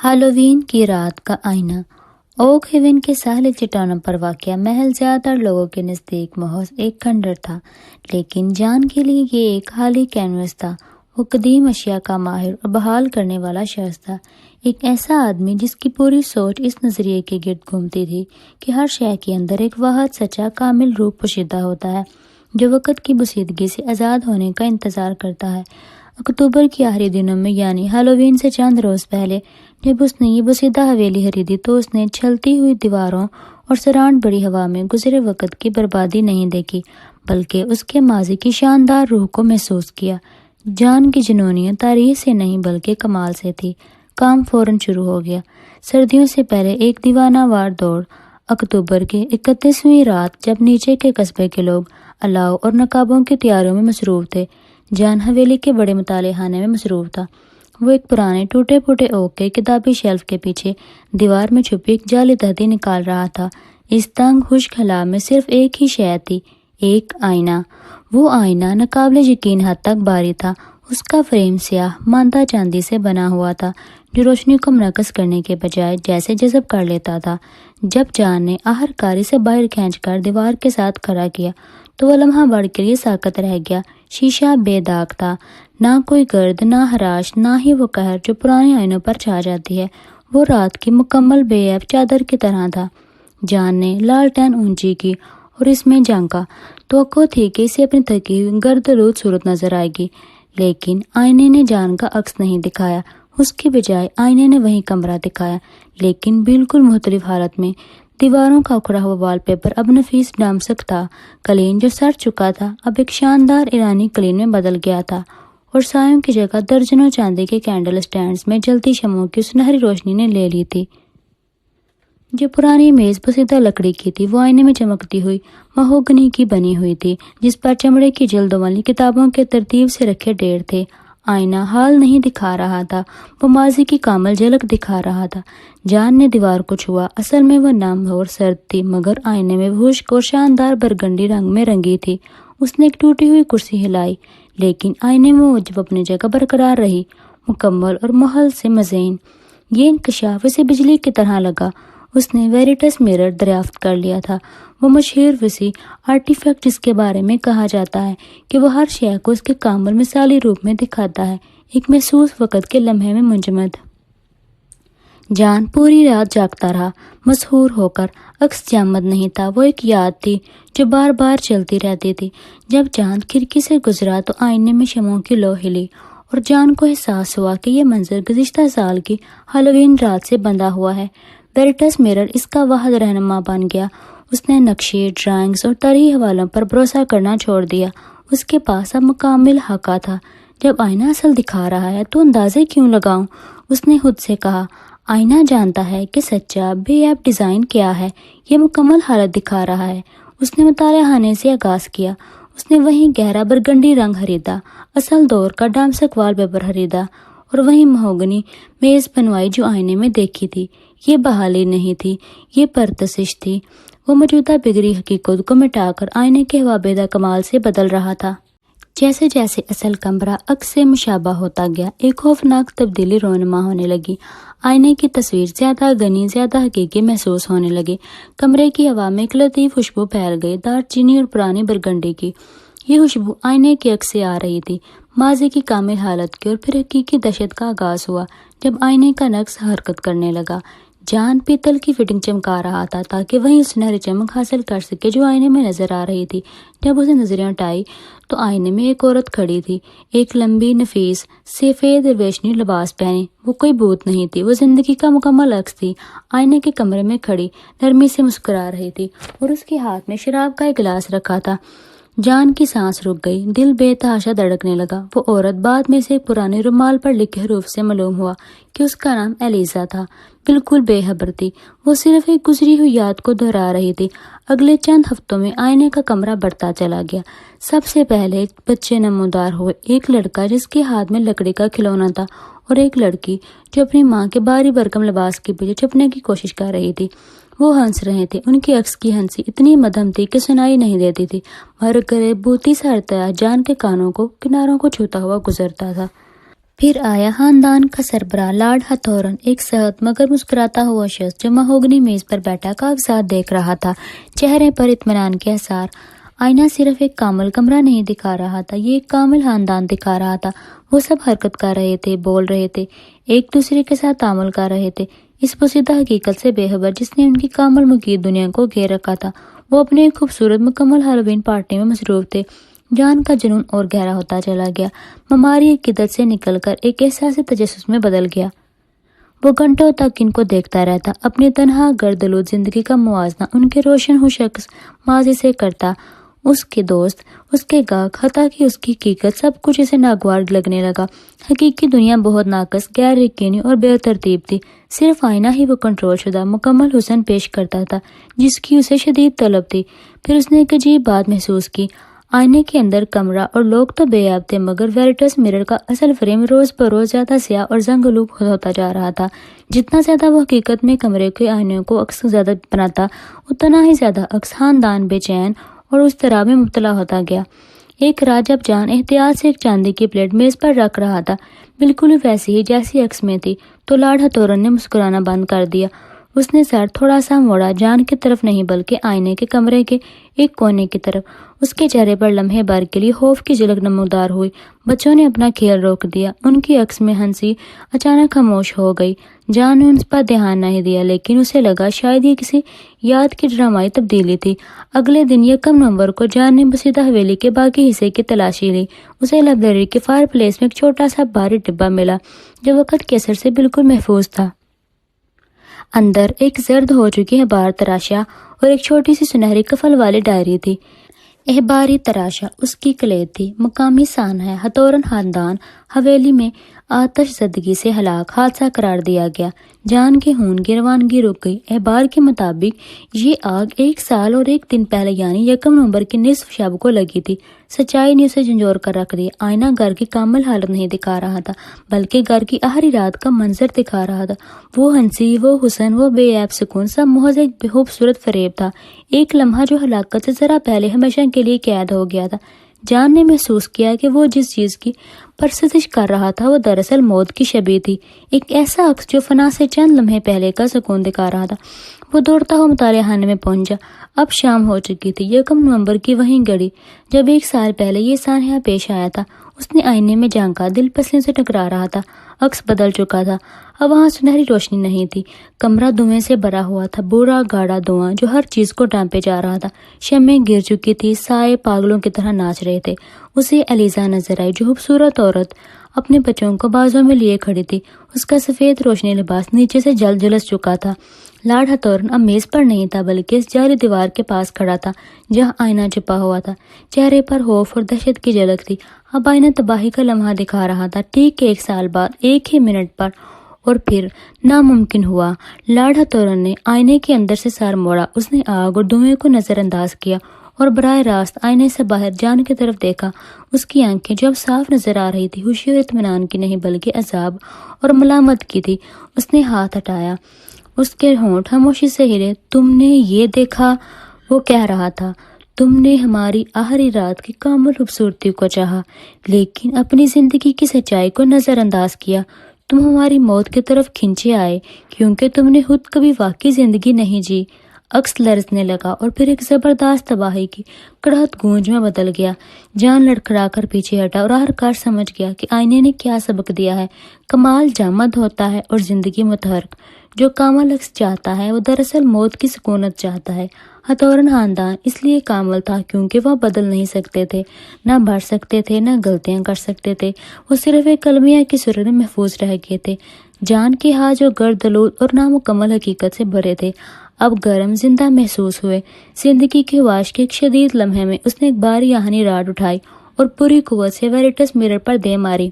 Halloween کی رات کا آئینہ۔ اوک ہیون کے ساحلی چٹانوں پر واقع محل زیادہ تر لوگوں کے نزدیک محض ایک کھنڈر تھا، لیکن جان کے لیے یہ ایک خالی کینوس تھا۔ وہ قدیم اشیاء کا ماہر اور بحال کرنے والا شخص تھا، ایک ایسا آدمی جس کی پوری سوچ اس نظریے کے گرد گھومتی تھی کہ ہر شے کے اندر ایک واحد سچا کامل روپ پوشیدہ ہوتا ہے جو وقت کی بوسیدگی سے آزاد ہونے کا انتظار کرتا ہے۔ اکتوبر کے آخری دنوں میں، یعنی ہالووین سے چند روز پہلے، جب اس نے یہ بوسیدہ حویلی خریدی تو اس نے چھلتی ہوئی دیواروں اور سراونڈ بڑی ہوا میں گزرے وقت کی بربادی نہیں دیکھی، بلکہ اس کے ماضی کی شاندار روح کو محسوس کیا۔ جان کی جنونیت تاریخ سے نہیں بلکہ کمال سے تھی۔ کام فوراً شروع ہو گیا۔ سردیوں سے پہلے ایک دیوانہ وار دوڑ۔ اکتوبر کے 31ویں رات، جب نیچے کے قصبے کے لوگ الاؤ اور نقابوں کی تیاریوں میں مصروف تھے، جان حویلی کے بڑے مطالعہ خانے میں مصروف تھا۔ وہ ایک پرانے ٹوٹے پھوٹے اوک کے کتابی شیلف کے پیچھے دیوار میں چھپی ایک جعلی تہتی نکال رہا تھا۔ اس تنگ خشک خلا میں صرف ایک ہی شے تھی، ایک آئینہ۔ وہ آئینہ ناقابل یقین حد تک بھاری تھا۔ اس کا فریم سیاہ ماندہ چاندی سے بنا ہوا تھا جو روشنی کو منعکس کرنے کے بجائے جیسے جذب کر لیتا تھا۔ جب جان نے آخر کار اسے باہر کھینچ کر دیوار کے ساتھ کھڑا کیا تو وہ لمحہ بڑھ کے لیے ساکت رہ گیا۔ شیشہ بے داغ تھا، نہ کوئی گرد، نہ خراش، نہ ہی وہ قہر جو پرانے آئینوں پر چھا جاتی ہے۔ وہ رات کی مکمل بے عیب چادر کی طرح تھا۔ جان نے لالٹین اونچی کی اور اس میں جھانکا۔ توقع تھی کہ اسے اپنی تھکی ہوئی گردآلود صورت نظر آئے گی، لیکن آئینے نے جان کا عکس نہیں دکھایا۔ اس کی بجائے آئینے نے وہی کمرہ دکھایا، لیکن بالکل مختلف حالت میں۔ دیواروں کا اکھڑا ہوا وال پیپر اب نفیس ڈامسک تھا، قلین جو سڑ چکا تھا اب ایک شاندار ایرانی قلین میں بدل گیا تھا، اور سایوں کی جگہ درجنوں چاندی کے کینڈل سٹینڈز میں جلتی شمعوں کی سنہری روشنی نے لے لی تھی۔ جو پرانی میز بوسیدہ لکڑی کی تھی، وہ آئینے میں چمکتی ہوئی مہوگنی کی بنی ہوئی تھی، جس پر چمڑے کی جلدوں والی کتابوں کے ترتیب سے رکھے ڈھیر تھے۔ آئینہ حال نہیں دکھا رہا تھا، وہ ماضی کی کامل جھلک دکھا رہا تھا۔ جان نے دیوار کو چھوا۔ اصل میں وہ نم اور سرد تھی، مگر آئینے میں وہ خشک اور شاندار برگنڈی رنگ میں رنگی تھی۔ اس نے ایک ٹوٹی ہوئی کرسی ہلائی، لیکن آئینے میں وہ جب اپنی جگہ برقرار رہی، مکمل اور محل سے مزین۔ یہ انکشاف اسے بجلی کی طرح لگا۔ اس نے ویریٹس میرر دریافت کر لیا تھا، وہ مشہور وسیع آرٹیفیکٹ جس کے بارے میں کہا جاتا ہے کہ وہ ہر شے کو اس کے کامل مثالی روپ میں دکھاتا ہے، ایک محسوس وقت کے لمحے میں منجمد۔ جان پوری رات جاگتا رہا، مسحور ہو کر۔ عکس جامد نہیں تھا، وہ ایک یاد تھی جو بار بار چلتی رہتی تھی۔ جب چاند کھڑکی سے گزرا تو آئینے میں شمعوں کی لو ہلی، اور جان کو احساس ہوا کہ یہ منظر گزشتہ سال کی ہالووین رات سے بندھا ہوا ہے۔ ویریٹس میرر اس کا واحد رہنما بن گیا۔ اس نے نقشے، ڈرائنگز اور طرحی حوالوں پر بھروسہ کرنا چھوڑ دیا۔ اس کے پاس اب مکمل حقہ تھا۔ جب آئینہ اصل دکھا رہا ہے تو اندازے کیوں لگاؤں؟ اس نے خود سے کہا۔ آئینہ جانتا ہے کہ سچا بے عیب ڈیزائن کیا ہے، یہ مکمل حالت دکھا رہا ہے۔ اس نے مطالعہ خانے سے آغاز کیا۔ اس نے وہی گہرا برگنڈی رنگ خریدا، اصل دور کا ڈامسک وال پیپر خریدا، اور وہی مہوگنی میز بنوائی جو آئینے میں دیکھی تھی۔ یہ بحالی نہیں تھی، یہ پرتشش تھی۔ وہ موجودہ بگڑی حقیقت کو مٹا کر آئینے کے خوابیدہ کمال سے بدل رہا تھا۔ جیسے جیسے اصل کمرہ عکس سے مشابہ ہوتا گیا، ایک خوفناک تبدیلی رونما ہونے لگی۔ آئینے کی تصویر زیادہ غنی، زیادہ حقیقی محسوس ہونے لگی۔ کمرے کی ہوا میں ایک لطیف خوشبو پھیل گئی، دار چینی اور پرانی برگنڈی کی۔ یہ خوشبو آئینے کے عکس سے آ رہی تھی، ماضی کی کامل حالت کی، اور پھر حقیقی دہشت کا آغاز ہوا جب آئینے کا نقش حرکت کرنے لگا۔ جان پیتل کی فٹنگ چمکا رہا تھا تاکہ وہی سنہری چمک حاصل کر سکے جو آئینے میں نظر آ رہی تھی۔ جب اسے نظریں اٹھائی تو آئینے میں ایک عورت کھڑی تھی، ایک لمبی، نفیس، سفید ریشمی لباس پہنے۔ وہ کوئی بھوت نہیں تھی، وہ زندگی کا مکمل عکس تھی۔ آئینے کے کمرے میں کھڑی، نرمی سے مسکرا رہی تھی، اور اس کے ہاتھ میں شراب کا ایک گلاس رکھا تھا۔ جان کی سانس رک گئی، دل بے تحاشا دھڑکنے لگا۔ وہ عورت بعد میں سے ایک پرانے رومال پر لکھے حروف سے معلوم ہوا کہ اس کا نام ایلیزا تھا۔ بالکل بے خبر تھی، وہ صرف ایک گزری ہوئی یاد کو دہرا رہی تھی۔ اگلے چند ہفتوں میں آئینے کا کمرہ بڑھتا چلا گیا۔ سب سے پہلے بچے نمودار ہوئے، ایک لڑکا جس کے ہاتھ میں لکڑی کا کھلونا تھا، اور ایک لڑکی جو اپنی ماں کے بھاری بھرکم لباس کے پیچھے چھپنے کی کوشش کر رہی تھی۔ وہ ہنس رہے تھے، ان کی عکس کی ہنسی اتنی مدھم تھی کہ سنائی نہیں دیتی تھی، مگر بھوتی سا ارتیا جان کے کانوں کو کناروں کو چھوتا ہوا گزرتا تھا۔ پھر آیا خاندان کا سربراہ لارڈ ہتھورن، ایک سخت مگر مسکراتا ہوا شخص جو مہوگنی میز پر بیٹھا کاغذات دیکھ رہا تھا، چہرے پر اطمینان کے آثار۔ آئینہ صرف ایک کامل کمرہ نہیں دکھا رہا تھا، یہ ایک کامل خاندان دکھا رہا تھا۔ وہ سب حرکت کر رہے تھے، بول رہے تھے، ایک دوسرے کے ساتھ تعامل کر رہے تھے، اس پوشیدہ حقیقت سے بے خبر جس نے ان کی کامل مقید دنیا کو گھیر رکھا تھا۔ وہ اپنے ایک خوبصورت مکمل ہالووین پارٹی میں مصروف تھے۔ جان کا جنون اور گہرا ہوتا چلا گیا، مماری عقیدت سے نکل کر ایک احساس تجسس میں بدل گیا۔ وہ گھنٹوں تک ان کو دیکھتا رہتا، اپنی تنہا گردآلود زندگی کا موازنہ ان کے روشن ہو شخص ماضی سے کرتا۔ اس کے دوست، اس کے گاہک، حتیٰ کہ اس کی حقیقت، سب کچھ اسے ناگوار لگنے لگا۔ حقیقی دنیا بہت ناقص، غیر یقینی اور بے ترتیب تھی۔ صرف آئینہ ہی وہ کنٹرول شدہ مکمل حسن پیش کرتا تھا جس کی اسے شدید طلب تھی۔ پھر اس نے ایک عجیب بات محسوس کی۔ آئینے کے اندر کمرہ اور لوگ تو بے عیب تھے، مگر ویریٹس مرر کا اصل فریم روز بروز زیادہ سیاہ اور زنگ آلود ہوتا جا رہا تھا۔ جتنا زیادہ وہ حقیقت میں کمرے کے آئینوں کو عکس زیادہ بناتا، اتنا ہی زیادہ عکس خاندان بے چین اور اضطراب میں مبتلا ہوتا گیا۔ ایک رات جب جان احتیاط سے ایک چاندی کی پلیٹ میز پر رکھ رہا تھا، بالکل ویسی ہی جیسی عکس میں تھی، تو لارڈ ہتھورن نے مسکرانا بند کر دیا۔ اس نے سر تھوڑا سا موڑا، جان کی طرف نہیں بلکہ آئینے کے کمرے کے ایک کونے کی طرف۔ اس کے چہرے پر لمحے بھر کے لیے خوف کی جھلک نمودار ہوئی۔ بچوں نے اپنا کھیل روک دیا، ان کی عکس میں ہنسی اچانک خاموش ہو گئی۔ جان نے اس پر دھیان نہیں دیا، لیکن اسے لگا شاید یہ کسی یاد کی ڈرامائی تبدیلی تھی۔ اگلے دن 1 نومبر کو جان نے بسیدہ حویلی کے باقی حصے کی تلاشی لی۔ اسے لائبریری کے فائر پلیس میں ایک چھوٹا سا بھاری ڈبہ ملا جو وقت کے اثر سے بالکل محفوظ تھا۔ اندر ایک زرد ہو چکی اخبار تراشا اور ایک چھوٹی سی سنہری قفل والی ڈائری تھی۔ اخباری تراشا اس کی کلید تھی۔ مقامی سانحہ ہتھورن خاندان حویلی میں آتش زدگی سے ہلاک حادثہ قرار دیا گیا۔ جان کے خون کی روانگی رک گئی۔ اخبار کے مطابق یہ آگ 1 سال اور 1 دن پہلے یعنی 1 نومبر کی نصف شب کو لگی تھی۔ سچائی نے اسے جھنجھوڑ کر رکھ دیا۔ آئینہ گھر کی کامل حالت نہیں دکھا رہا تھا، بلکہ گھر کی آخری رات کا منظر دکھا رہا تھا۔ وہ ہنسی، وہ حسن، وہ بے عیب سکون، سب محض ایک خوبصورت فریب تھا، ایک لمحہ جو ہلاکت سے ذرا پہلے ہمیشہ کے لیے قید ہو گیا تھا۔ جان نے محسوس کیا کہ وہ جس چیز کی پرستش کر رہا تھا وہ دراصل موت کی شبیہ تھی، ایک ایسا عکس جو فنا سے چند لمحے پہلے کا سکون دکھا رہا تھا۔ وہ دوڑتا ہوا مطالعہ خانے میں پہنچا۔ اب شام ہو چکی تھی۔ 1 نومبر کی وہی گھڑی جب 1 سال پہلے یہ سانحہ پیش آیا تھا۔ اس نے آئینے میں جھانکا، دل پسلیوں سے ٹکرا رہا تھا۔ عکس بدل چکا تھا، اب وہاں سنہری روشنی نہیں تھی، کمرہ دھویں سے بھرا ہوا تھا، برا گاڑھا دھواں جو ہر چیز کو ڈھانپے جا رہا تھا۔ شمعیں گر چکی تھی، سائے پاگلوں کی طرح ناچ رہے تھے۔ اسے ایلیزا نظر آئی، جو خوبصورت عورت اپنے بچوں کو بازوں میں لیے کھڑی تھی۔ اس کا سفید روشنی لباس نیچے سے جل جلس چکا تھا۔ لارڈ ہتھورن اب میز پر نہیں تھا، بلکہ اس جعلی دیوار کے پاس کھڑا تھا جہاں آئینہ چھپا ہوا تھا۔ چہرے پر خوف اور دہشت کی جھلک تھی۔ اب آئینہ تباہی کا لمحہ دکھا رہا تھا، ٹھیک 1 سال بعد، ایک ہی منٹ پر۔ اور پھر ناممکن ہوا۔ لارڈ ہتھورن نے آئینے کے اندر سے سر موڑا۔ اس نے آگ اور دھوئیں کو نظر انداز کیا اور براہ راست آئینے سے باہر جان کی طرف دیکھا۔ اس کی آنکھیں جو اب صاف نظر آ رہی تھی، خوشی اور اطمینان کی نہیں بلکہ عذاب اور ملامت کی تھی۔ اس نے ہاتھ ہٹایا، اس کے ہونٹ خاموشی سے ہلے۔ تم نے یہ دیکھا، وہ کہہ رہا تھا، تم نے ہماری آخری رات کی کامل خوبصورتی کو چاہا، لیکن اپنی زندگی کی سچائی کو نظر انداز کیا۔ تم ہماری موت کی طرف کھنچے آئے کیونکہ تم نے خود کبھی واقعی زندگی نہیں جی۔ عکس لرزنے لگا اور پھر ایک زبردست تباہی کی کڑھت گونج میں بدل گیا۔ جان لڑکھڑا کر پیچھے ہٹا اور آخرکار سمجھ گیا کہ آئینے نے کیا سبق دیا ہے۔ کمال جامد ہوتا ہے اور زندگی متحرک۔ جو کامل عکس چاہتا ہے وہ دراصل موت کی سکونت چاہتا ہے۔ ہتھورن خاندان اس لیے کامل تھا کیونکہ وہ بدل نہیں سکتے تھے، نہ بڑھ سکتے تھے، نہ غلطیاں کر سکتے تھے۔ وہ صرف ایک المیہ کی صورت میں محفوظ رہ گئے تھے۔ جان کے ہاتھ جو گرد آلود اور نامکمل حقیقت سے بھرے تھے، اب گرم زندہ محسوس ہوئے۔ زندگی کی خواہش کے ایک شدید لمحے میں اس نے ایک بھاری آہنی راڈ اٹھائی اور پوری قوت سے ویریٹس مرر پر دے ماری۔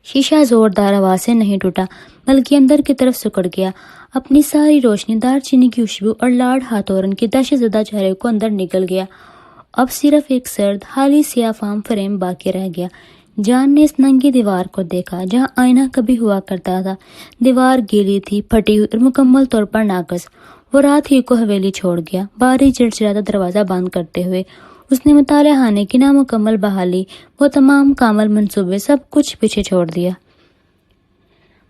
شیشہ زوردار آواز سے نہیں ٹوٹا بلکہ اندر کی طرف سکڑ گیا۔ اپنی ساری روشنی دار چینی کی خوشبو اور لارڈ ہتھورن کی دہشت زدہ چہرے کو اندر نکل گیا۔ اب صرف ایک سرد خالی سیاہ فام فریم باقی رہ گیا۔ جان نے اس ننگی دیوار کو دیکھا جہاں آئینہ کبھی ہوا کرتا تھا۔ دیوار گیلی تھی، پھٹی ہوئی اور مکمل طور پر ناقص۔ وہ رات ہی کو حویلی چھوڑ گیا، بھاری چڑچڑاتا دروازہ بند کرتے ہوئے۔ اس نے مطالعہ خانے کی نامکمل بحالی، وہ تمام کامل منصوبے، سب کچھ پیچھے چھوڑ دیا۔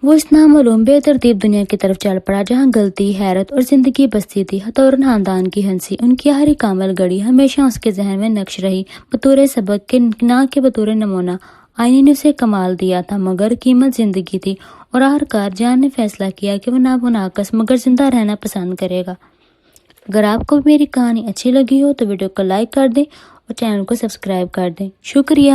وہ اس نامعلوم بے ترتیب دنیا کی طرف چل پڑا جہاں غلطی، حیرت اور زندگی بستی تھی۔ حتورن خاندان کی ہنسی، ان کی آخری کامل گھڑی، ہمیشہ اس کے ذہن میں نقش رہی، بطور سبق کے نہ کہ بطور نمونہ۔ آئینے نے اسے کمال دیا تھا، مگر قیمت زندگی تھی، اور آخرکار جان نے فیصلہ کیا کہ وہ ناقص مگر زندہ رہنا پسند کرے گا۔ اگر آپ کو میری کہانی اچھی لگی ہو تو ویڈیو کو لائک کر دیں اور چینل کو سبسکرائب کر دیں۔ شکریہ۔